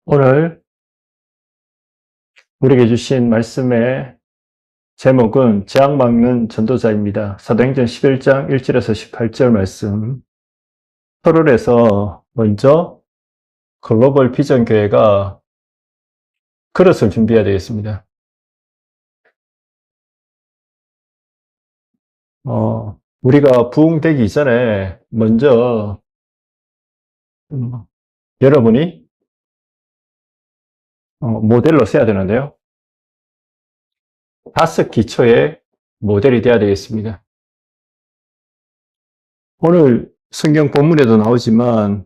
오늘 우리에게 주신 말씀의 제목은 재앙 막는 전도자입니다. 사도행전 11장 1절에서 18절 말씀. 서론에서 먼저 글로벌 비전 교회가 그릇을 준비해야 되겠습니다. 우리가 부흥되기 이전에 먼저 여러분이 모델로 써야 되는데요. 5 기초의 모델이 되어야 되겠습니다. 오늘 성경 본문에도 나오지만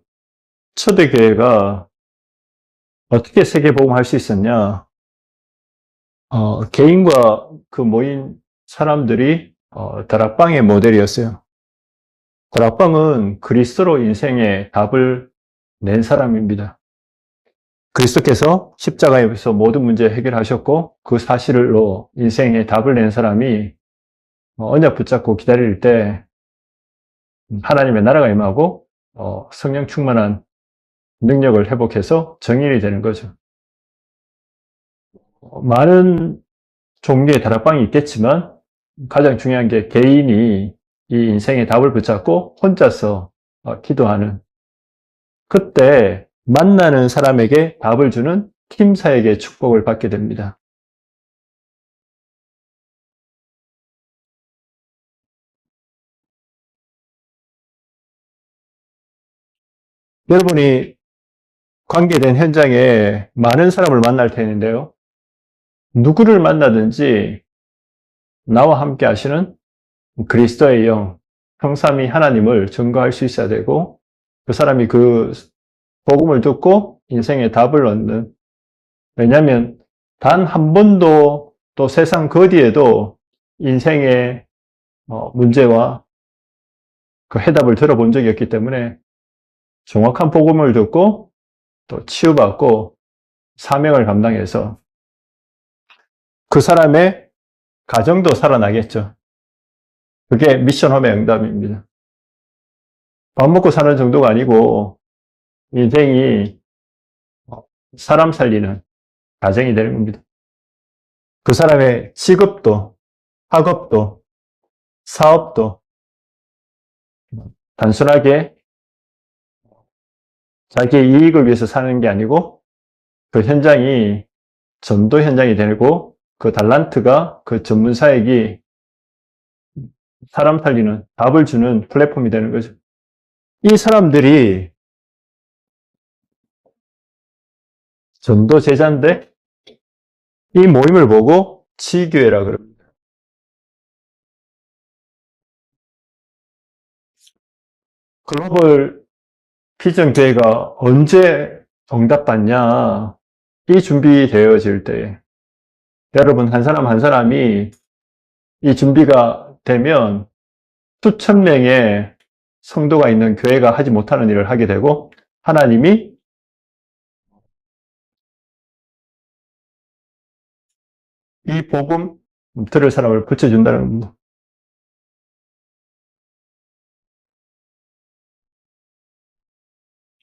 초대교회가 어떻게 세계복음할 수 있었냐? 개인과 그 모인 사람들이 다락방의 모델이었어요. 다락방은 그리스도로 인생의 답을 낸 사람입니다. 그리스도께서 십자가에서 모든 문제 해결하셨고 그 사실로 인생의 답을 낸 사람이 언약 붙잡고 기다릴 때 하나님의 나라가 임하고 성령 충만한 능력을 회복해서 정인이 되는 거죠. 많은 종류의 다락방이 있겠지만 가장 중요한 게 개인이 이 인생의 답을 붙잡고 혼자서 기도하는, 그때 만나는 사람에게 답을 주는 팀사에게 축복을 받게 됩니다. 여러분이 관계된 현장에 많은 사람을 만날 텐데요. 누구를 만나든지 나와 함께 하시는 그리스도의 영, 성삼위 하나님을 증거할 수 있어야 되고, 그 사람이 그 복음을 듣고 인생의 답을 얻는, 왜냐하면 단 한 번도 또 세상 그 어디에도 인생의 문제와 그 해답을 들어본 적이 없기 때문에 정확한 복음을 듣고 또 치유받고 사명을 감당해서 그 사람의 가정도 살아나겠죠. 그게 미션홈의 응답입니다. 밥 먹고 사는 정도가 아니고 인생이 사람 살리는 가정이 되는 겁니다. 그 사람의 직업도, 학업도, 사업도 단순하게 자기의 이익을 위해서 사는 게 아니고 그 현장이 전도 현장이 되고 그 달란트가 그 전문 사역이 사람 살리는 답을 주는 플랫폼이 되는 거죠. 이 사람들이 전도 제자인데 이 모임을 보고 지교회라 그럽니다. 글로벌 비전 교회가 언제 응답받냐? 이 준비되어질 때, 여러분 한 사람 한 사람이 이 준비가 되면 수천 명의 성도가 있는 교회가 하지 못하는 일을 하게 되고 하나님이 이 복음 들을 사람을 붙여준다는 겁니다.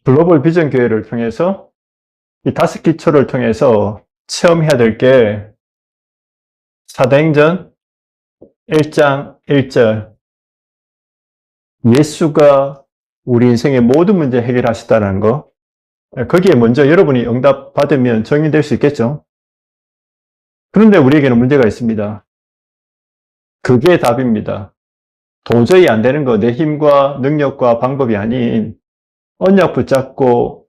글로벌 비전 교회를 통해서 이 5 기초를 통해서 체험해야 될 게 사도행전 1장 1절, 예수가 우리 인생의 모든 문제 해결하셨다는 거, 거기에 먼저 여러분이 응답 받으면 정의될 수 있겠죠. 그런데 우리에게는 문제가 있습니다. 그게 답입니다. 도저히 안 되는 거, 내 힘과 능력과 방법이 아닌 언약 붙잡고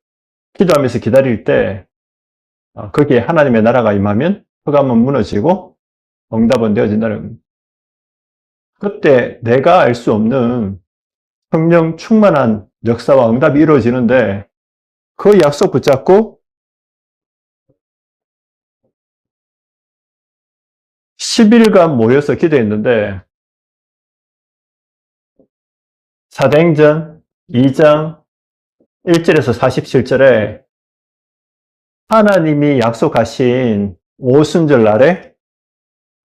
기도하면서 기다릴 때 거기에 하나님의 나라가 임하면 흑암은 무너지고 응답은 되어진다는 겁니다. 그때 내가 알 수 없는 성령 충만한 역사와 응답이 이루어지는데 그 약속 붙잡고 10일간 모여서 기도했는데 사도행전 2장 1절에서 47절에 하나님이 약속하신 오순절 날에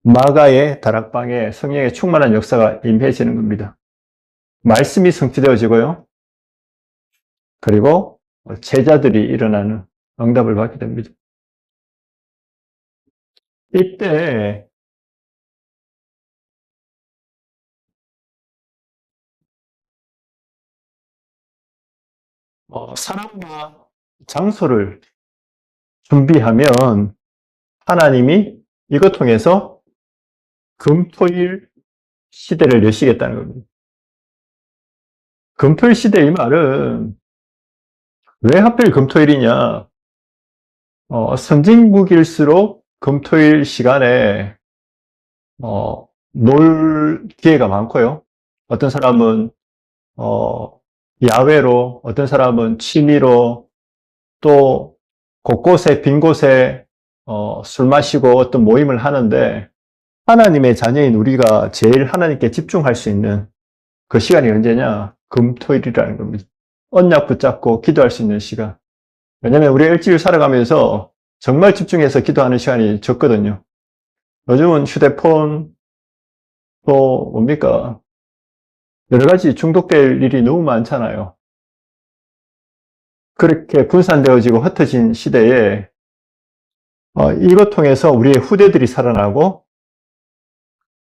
마가의 다락방에 성령의 충만한 역사가 임해지는 겁니다. 말씀이 성취되어지고요. 그리고 제자들이 일어나는, 응답을 받게 됩니다. 이때 사람과 장소를 준비하면 하나님이 이것 통해서 금토일 시대를 여시겠다는 겁니다. 금토일 시대 이 말은 왜 하필 금토일이냐? 선진국일수록 금토일 시간에 놀 기회가 많고요. 어떤 사람은 야외로, 어떤 사람은 취미로, 또 곳곳에 빈 곳에 술 마시고 어떤 모임을 하는데 하나님의 자녀인 우리가 제일 하나님께 집중할 수 있는 그 시간이 언제냐? 금토일이라는 겁니다. 언약 붙잡고 기도할 수 있는 시간. 왜냐하면 우리가 일주일 살아가면서 정말 집중해서 기도하는 시간이 적거든요. 요즘은 휴대폰 또 뭡니까? 여러 가지 중독될 일이 너무 많잖아요. 그렇게 분산되어지고 흩어진 시대에 이것 통해서 우리의 후대들이 살아나고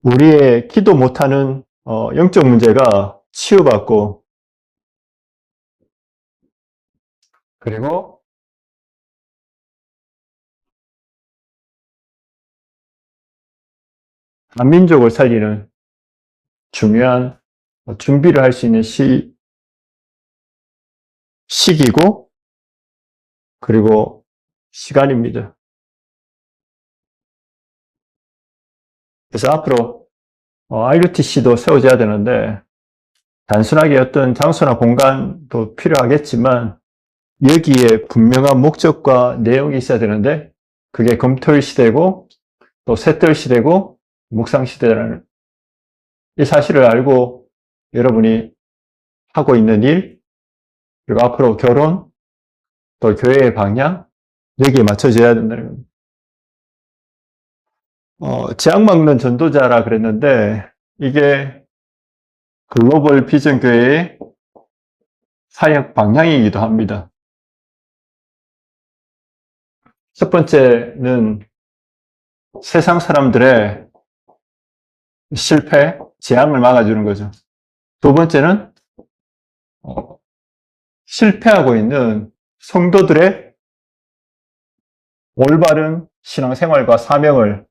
우리의 기도 못하는 영적 문제가 치유받고 그리고 한민족을 살리는 중요한 준비를 할 수 있는 시기고 그리고 시간입니다. 그래서 앞으로 IUTC도 세워져야 되는데 단순하게 어떤 장소나 공간도 필요하겠지만 여기에 분명한 목적과 내용이 있어야 되는데 그게 금토일 시대고 또 셋들 시대고 묵상 시대라는 이 사실을 알고 여러분이 하고 있는 일 그리고 앞으로 결혼 또 교회의 방향 여기에 맞춰져야 된다는 겁니다. 재앙 막는 전도자라 그랬는데 이게 글로벌 비전 교회의 사역 방향이기도 합니다. 첫 번째는 세상 사람들의 실패, 재앙을 막아주는 거죠. 두 번째는 실패하고 있는 성도들의 올바른 신앙생활과 사명을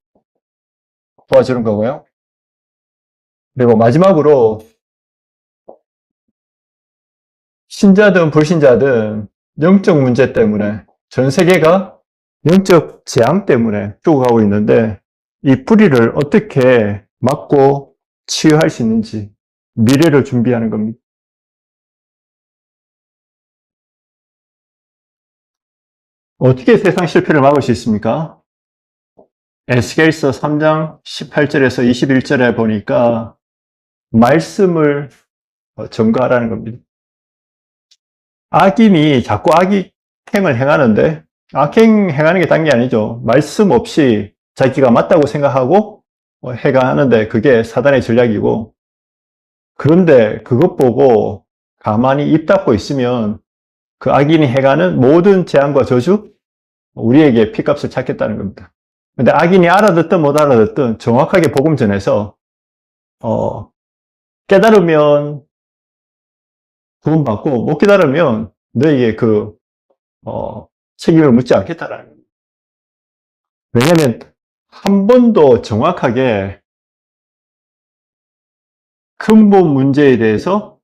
도와주는 거고요. 그리고 마지막으로 신자든 불신자든 영적 문제 때문에 전 세계가 영적 재앙 때문에 죽어가고 있는데 이 뿌리를 어떻게 막고 치유할 수 있는지 미래를 준비하는 겁니다. 어떻게 세상 실패를 막을 수 있습니까? 에스겔서 3장 18절에서 21절에 보니까 말씀을 점거하라는 겁니다. 악인이 자꾸 악행을 행하는데 악행 행하는 게 딴 게 아니죠. 말씀 없이 자기가 맞다고 생각하고 행하는데 그게 사단의 전략이고 그런데 그것 보고 가만히 입 닫고 있으면 그 악인이 행하는 모든 재앙과 저주 우리에게 피값을 찾겠다는 겁니다. 근데 악인이 알아듣든 못 알아듣든 정확하게 복음 전해서 깨달으면 구원받고 못 깨달으면 너에게 그 책임을 묻지 않겠다라는 겁니다. 왜냐하면 한 번도 정확하게 근본 문제에 대해서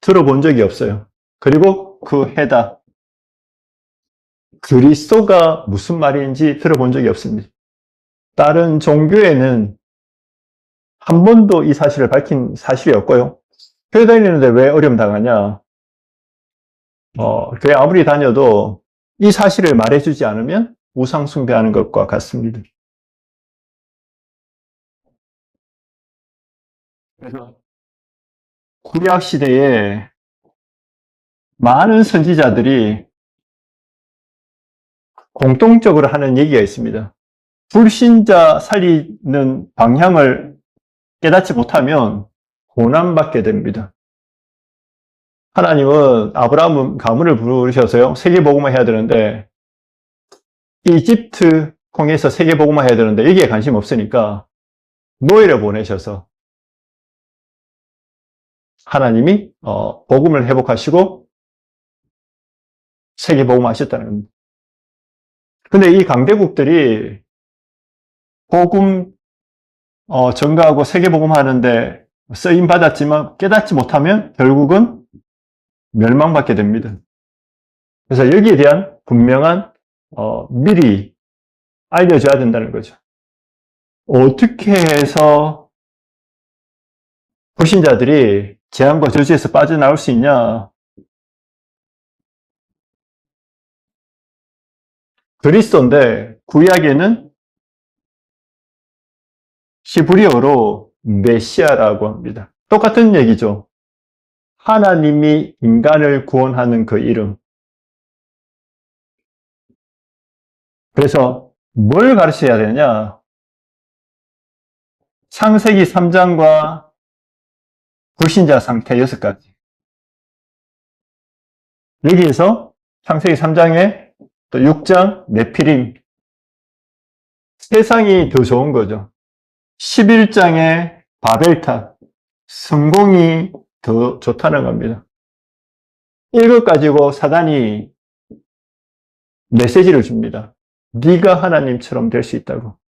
들어본 적이 없어요. 그리고 그 해답 그리스도가 무슨 말인지 들어본 적이 없습니다. 다른 종교에는 한 번도 이 사실을 밝힌 사실이 없고요. 교회 다니는데 왜 어려움 당하냐? 교회 아무리 다녀도 이 사실을 말해주지 않으면 우상 숭배하는 것과 같습니다. 그래서 구약 시대에 많은 선지자들이 공통적으로 하는 얘기가 있습니다. 불신자 살리는 방향을 깨닫지 못하면 고난받게 됩니다. 하나님은 아브라함 가문을 부르셔서요. 세계복음을 해야 되는데 이집트 통해서 세계복음화 해야 되는데 여기에 관심 없으니까 노예를 보내셔서 하나님이 복음을 회복하시고 세계복음화 하셨다는 겁니다. 근데 이 강대국들이 복음 전가하고 세계복음화 하는데 쓰임 받았지만 깨닫지 못하면 결국은 멸망받게 됩니다. 그래서 여기에 대한 분명한 미리 알려줘야 된다는 거죠. 어떻게 해서 불신자들이 재앙과 저주에서 빠져나올 수 있냐? 그리스도인데 구약에는 히브리어로 메시아라고 합니다. 똑같은 얘기죠. 하나님이 인간을 구원하는 그 이름. 그래서 뭘 가르쳐야 되냐? 창세기 3장과 불신자 상태 6가지. 여기에서 창세기 3장에 또 6장 네피림. 세상이 더 좋은 거죠. 11장에 바벨탑. 성공이 더 좋다는 겁니다. 이것 가지고 사단이 메시지를 줍니다. 네가 하나님처럼 될 수 있다고.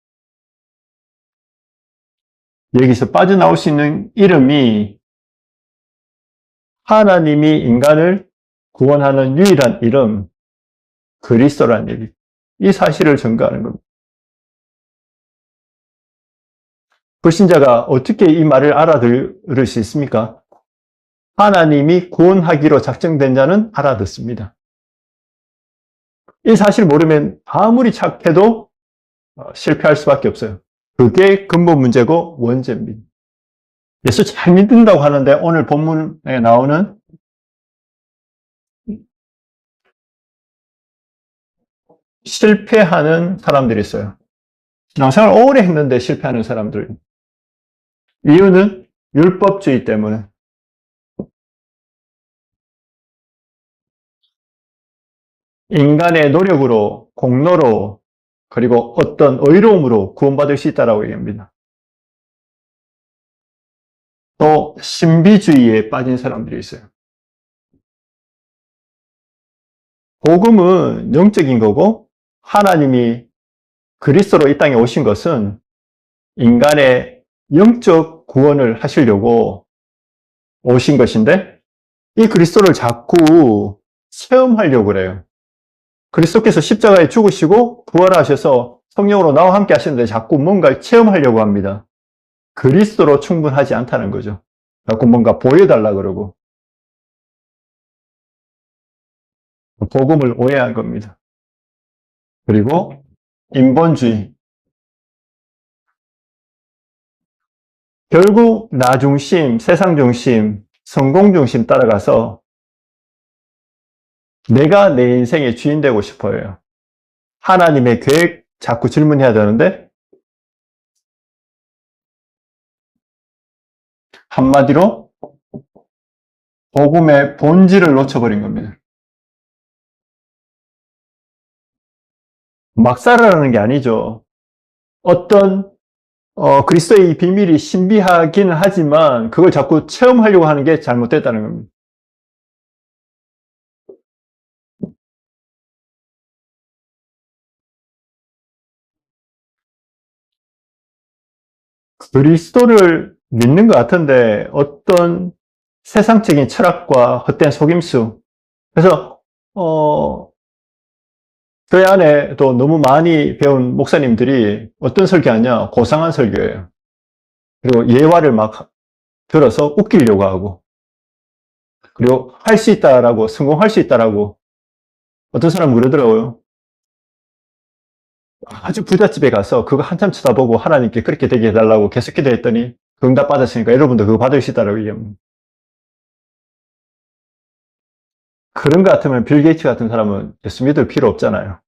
여기서 빠져나올 수 있는 이름이 하나님이 인간을 구원하는 유일한 이름, 그리스도라는 얘기. 이 사실을 전가하는 겁니다. 불신자가 어떻게 이 말을 알아들을 수 있습니까? 하나님이 구원하기로 작정된 자는 알아듣습니다. 이 사실을 모르면 아무리 착해도 실패할 수밖에 없어요. 그게 근본 문제고 원죄입니다. 예수 잘 믿는다고 하는데 오늘 본문에 나오는 실패하는 사람들이 있어요. 신앙생활 오래 했는데 실패하는 사람들. 이유는 율법주의 때문에. 인간의 노력으로, 공로로, 그리고 어떤 의로움으로 구원받을 수 있다고 얘기합니다. 또 신비주의에 빠진 사람들이 있어요. 복음은 영적인 거고 하나님이 그리스도로 이 땅에 오신 것은 인간의 영적 구원을 하시려고 오신 것인데 이 그리스도를 자꾸 체험하려고 그래요. 그리스도께서 십자가에 죽으시고 부활하셔서 성령으로 나와 함께 하시는데 자꾸 뭔가를 체험하려고 합니다. 그리스도로 충분하지 않다는 거죠. 자꾸 뭔가 보여달라 그러고. 복음을 오해한 겁니다. 그리고 인본주의. 결국 나 중심, 세상 중심, 성공 중심 따라가서 내가 내 인생의 주인 되고 싶어요. 하나님의 계획 자꾸 질문해야 되는데 한마디로 복음의 본질을 놓쳐버린 겁니다. 막 살아라는 게 아니죠. 어떤 그리스도의 비밀이 신비하기는 하지만 그걸 자꾸 체험하려고 하는 게 잘못됐다는 겁니다. 그리스도를 믿는 것 같은데 어떤 세상적인 철학과 헛된 속임수. 그래서 교회 안에도 너무 많이 배운 목사님들이 어떤 설교하냐? 고상한 설교예요. 그리고 예화를 막 들어서 웃기려고 하고, 그리고 할 수 있다라고, 성공할 수 있다라고, 어떤 사람은 그러더라고요. 아주 부잣집에 가서 그거 한참 쳐다보고 하나님께 그렇게 되게 해달라고 계속 기도했더니 응답 받았으니까 여러분도 그거 받을 수 있다라고 얘기합니다. 그런 것 같으면 빌 게이츠 같은 사람은 예수 믿을 필요 없잖아요.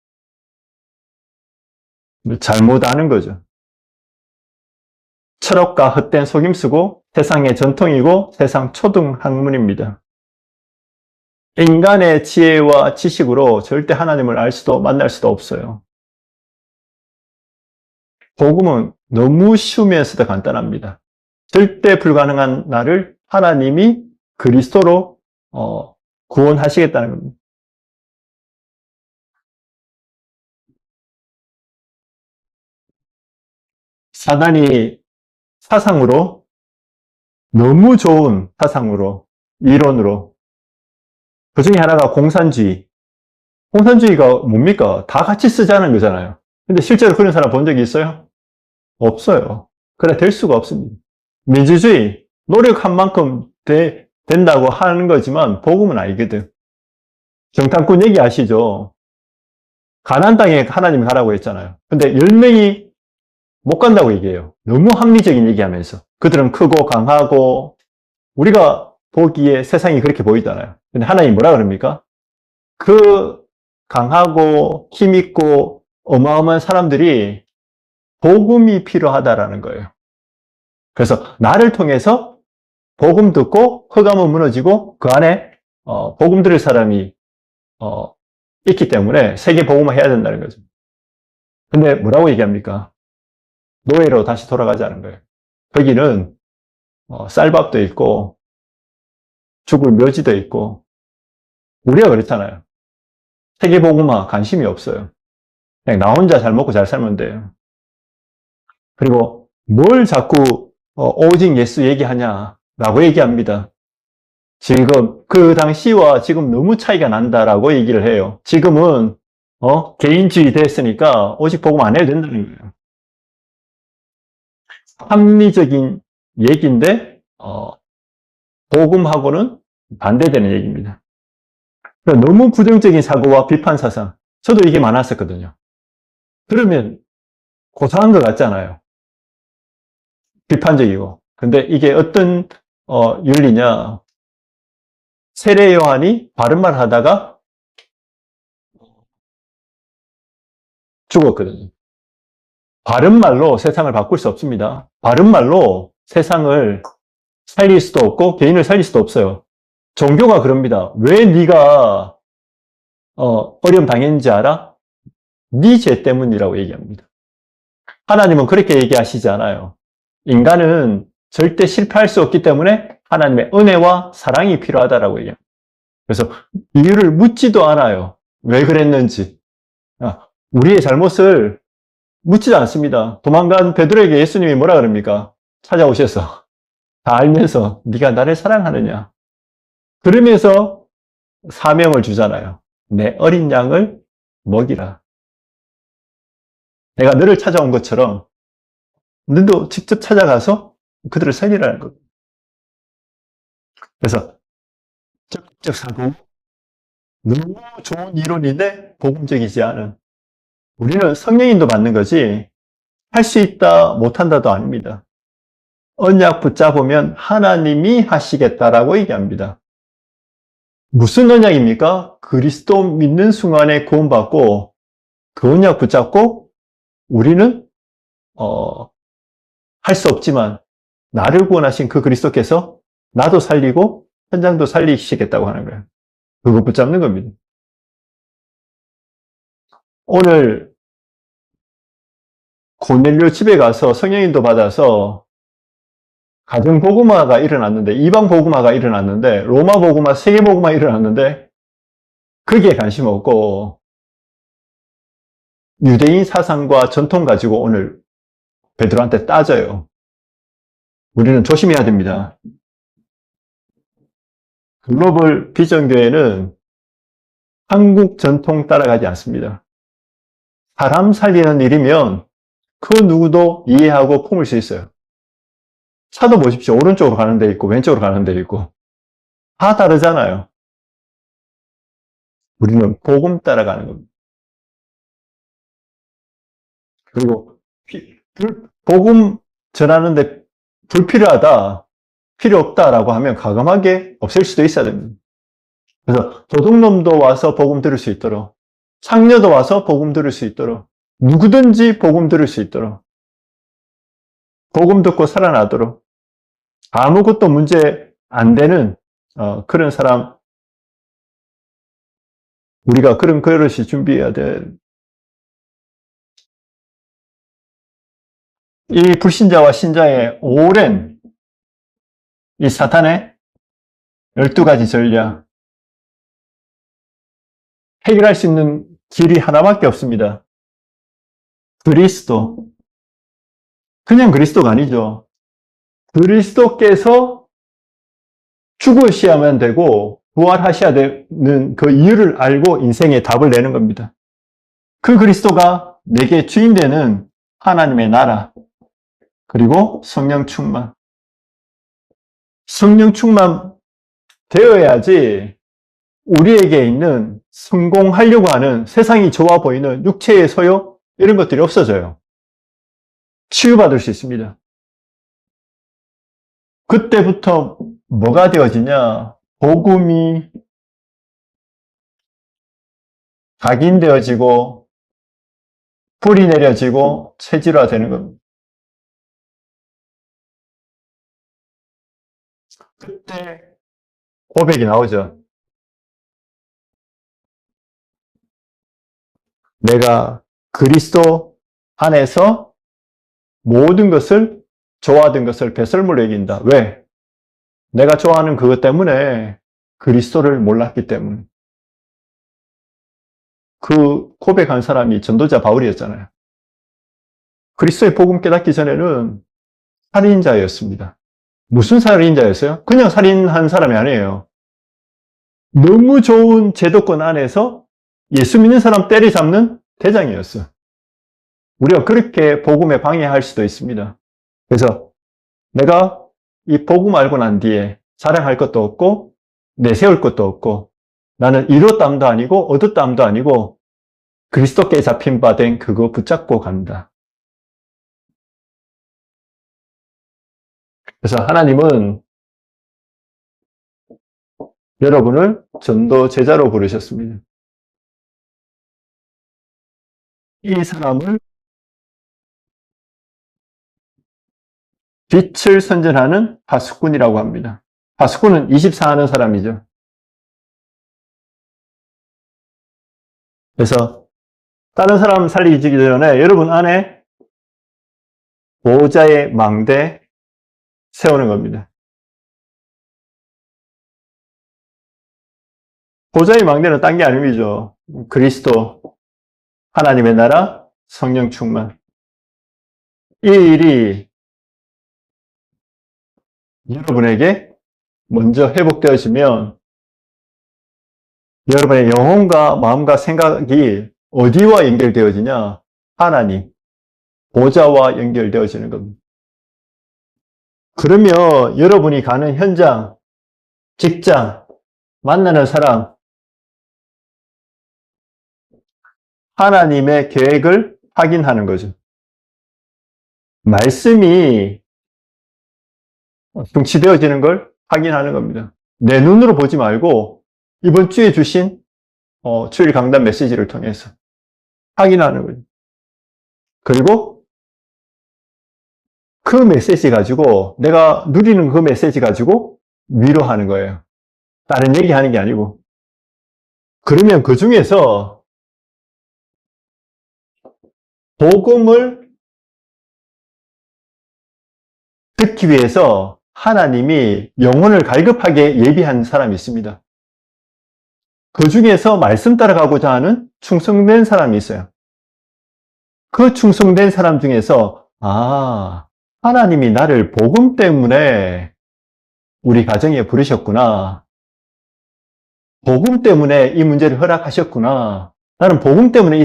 잘못 아는 거죠. 철학과 헛된 속임수고 세상의 전통이고 세상 초등 학문입니다. 인간의 지혜와 지식으로 절대 하나님을 알 수도 만날 수도 없어요. 복음은 너무 쉬우면서도 간단합니다. 절대 불가능한 나를 하나님이 그리스도로 구원하시겠다는 겁니다. 사단이 사상으로 너무 좋은 사상으로 이론으로 그 중에 하나가 공산주의. 공산주의가 뭡니까? 다 같이 쓰자는 거잖아요. 근데 실제로 그런 사람 본 적이 있어요? 없어요. 그래 될 수가 없습니다. 민주주의 노력한 만큼 된다고 하는 거지만 복음은 아니거든. 정탐꾼 얘기 아시죠? 가나안 땅에 하나님이 가라고 했잖아요. 근데 10명이 못 간다고 얘기해요. 너무 합리적인 얘기하면서. 그들은 크고 강하고 우리가 보기에 세상이 그렇게 보이잖아요. 근데 하나님이 뭐라 그럽니까? 그 강하고 힘있고 어마어마한 사람들이 복음이 필요하다라는 거예요. 그래서 나를 통해서 복음 듣고 흑암은 무너지고 그 안에 복음 들을 사람이 있기 때문에 세계 복음화 해야 된다는 거죠. 근데 뭐라고 얘기합니까? 노예로 다시 돌아가자는 거예요. 거기는 쌀밥도 있고 죽을 묘지도 있고 우리가 그렇잖아요. 세계 복음화 관심이 없어요. 그냥 나 혼자 잘 먹고 잘 살면 돼요. 그리고 뭘 자꾸 오직 예수 얘기하냐라고 얘기합니다. 지금 그 당시와 지금 너무 차이가 난다라고 얘기를 해요. 지금은 개인주의 됐으니까 오직 복음 안 해도 된다는 거예요. 합리적인 얘기인데 복음하고는 반대되는 얘기입니다. 그러니까 너무 부정적인 사고와 비판 사상. 저도 이게 많았었거든요. 그러면 고상한 것 같잖아요. 비판적이고. 근데 이게 어떤 윤리냐? 세례 요한이 바른 말 하다가 죽었거든요. 바른 말로 세상을 바꿀 수 없습니다. 바른 말로 세상을 살릴 수도 없고 개인을 살릴 수도 없어요. 종교가 그럽니다. 왜 네가 어려움 당했는지 알아? 네 죄 때문이라고 얘기합니다. 하나님은 그렇게 얘기하시지 않아요. 인간은 절대 실패할 수 없기 때문에 하나님의 은혜와 사랑이 필요하다라고 얘기합니다. 그래서 이유를 묻지도 않아요. 왜 그랬는지. 우리의 잘못을 묻지도 않습니다. 도망간 베드로에게 예수님이 뭐라 그럽니까? 찾아오셔서 다 알면서 네가 나를 사랑하느냐. 그러면서 사명을 주잖아요. 내 어린 양을 먹이라. 내가 너를 찾아온 것처럼 너도 직접 찾아가서 그들을 살리라는 것. 그래서 적극적 사고, 너무 좋은 이론인데 복음적이지 않은. 우리는 성령인도 받는 거지 할 수 있다 못한다도 아닙니다. 언약 붙잡으면 하나님이 하시겠다라고 얘기합니다. 무슨 언약입니까? 그리스도 믿는 순간에 구원받고 그 언약 붙잡고 우리는 할 수 없지만 나를 구원하신 그 그리스도께서 나도 살리고 현장도 살리시겠다고 하는 거예요. 그거 붙잡는 겁니다. 오늘 고넬료 집에 가서 성령인도 받아서 가정 복음화가 일어났는데 이방 복음화가 일어났는데 로마 복음화, 세계 복음화 일어났는데 거기에 관심 없고 유대인 사상과 전통 가지고 오늘 베드로한테 따져요. 우리는 조심해야 됩니다. 글로벌 비전교회는 한국 전통 따라가지 않습니다. 사람 살리는 일이면 그 누구도 이해하고 품을 수 있어요. 차도 보십시오. 오른쪽으로 가는 데 있고 왼쪽으로 가는 데 있고 다 다르잖아요. 우리는 복음 따라가는 겁니다. 그리고 복음 전하는데 불필요하다, 필요 없다라고 하면 과감하게 없앨 수도 있어야 됩니다. 그래서 도둑놈도 와서 복음 들을 수 있도록, 창녀도 와서 복음 들을 수 있도록, 누구든지 복음 들을 수 있도록, 복음 듣고 살아나도록, 아무것도 문제 안 되는 그런 사람, 우리가 그런 그릇이 준비해야 돼. 이 불신자와 신자의 오랜 이 사탄의 12가지 전략, 해결할 수 있는 길이 하나밖에 없습니다. 그리스도. 그냥 그리스도가 아니죠. 그리스도께서 죽으셔야만 되고 부활하셔야 되는 그 이유를 알고 인생의 답을 내는 겁니다. 그 그리스도가 내게 주인 되는 하나님의 나라, 그리고 성령 충만. 성령 충만 되어야지 우리에게 있는 성공하려고 하는 세상이 좋아 보이는 육체의 소욕, 이런 것들이 없어져요. 치유받을 수 있습니다. 그때부터 뭐가 되어지냐? 복음이 각인되어지고 불이 내려지고 체질화되는 겁니다. 그때 고백이 나오죠. 내가 그리스도 안에서 모든 것을, 좋아하던 것을 배설물로 여긴다. 왜? 내가 좋아하는 그것 때문에 그리스도를 몰랐기 때문에. 그 고백한 사람이 전도자 바울이었잖아요. 그리스도의 복음 깨닫기 전에는 살인자였습니다. 무슨 살인자였어요? 그냥 살인한 사람이 아니에요. 너무 좋은 제도권 안에서 예수 믿는 사람 때리잡는 대장이었어요. 우리가 그렇게 복음에 방해할 수도 있습니다. 그래서 내가 이 복음 알고 난 뒤에 자랑할 것도 없고 내세울 것도 없고 나는 이뤘담도 아니고 얻었담도 아니고 그리스도께 잡힌 바 된 그거 붙잡고 간다. 그래서 하나님은 여러분을 전도 제자로 부르셨습니다. 이 사람을 빛을 선전하는 파수꾼이라고 합니다. 파수꾼은 24하는 사람이죠. 그래서 다른 사람 살리기 전에 여러분 안에 보호자의 망대 세우는 겁니다. 보호자의 망대는 딴 게 아니죠. 그리스도, 하나님의 나라, 성령 충만. 이 일이 여러분에게 먼저 회복되어지면 여러분의 영혼과 마음과 생각이 어디와 연결되어지냐? 하나님, 보좌와 연결되어지는 겁니다. 그러면 여러분이 가는 현장, 직장, 만나는 사람, 하나님의 계획을 확인하는 거죠. 말씀이 성취되어지는 걸 확인하는 겁니다. 내 눈으로 보지 말고 이번 주에 주신 주일 강단 메시지를 통해서 확인하는 거죠. 그리고 그 메시지 가지고 내가 누리는 그 메시지 가지고 위로하는 거예요. 다른 얘기하는 게 아니고. 그러면 그 중에서 복음을 듣기 위해서 하나님이 영혼을 갈급하게 예비한 사람이 있습니다. 그 중에서 말씀 따라가고자 하는 충성된 사람이 있어요. 그 충성된 사람 중에서 하나님이 나를 복음 때문에 우리 가정에 부르셨구나. 복음 때문에 이 문제를 허락하셨구나. 나는 복음 때문에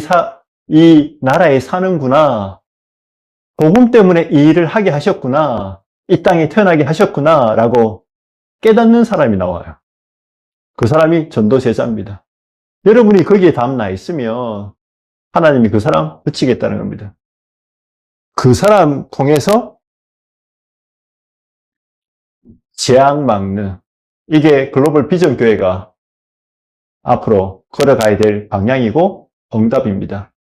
이 나라에 사는구나. 복음 때문에 이 일을 하게 하셨구나. 이 땅에 태어나게 하셨구나. 라고 깨닫는 사람이 나와요. 그 사람이 전도제자입니다. 여러분이 거기에 담나 있으면 하나님이 그 사람 붙이겠다는 겁니다. 그 사람 통해서 재앙 막는, 이게 글로벌 비전 교회가 앞으로 걸어가야 될 방향이고 응답입니다.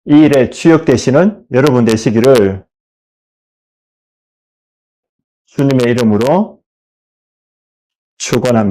이 일에 주역 되시는 여러분 되시기를 주님의 이름으로 축원합니다.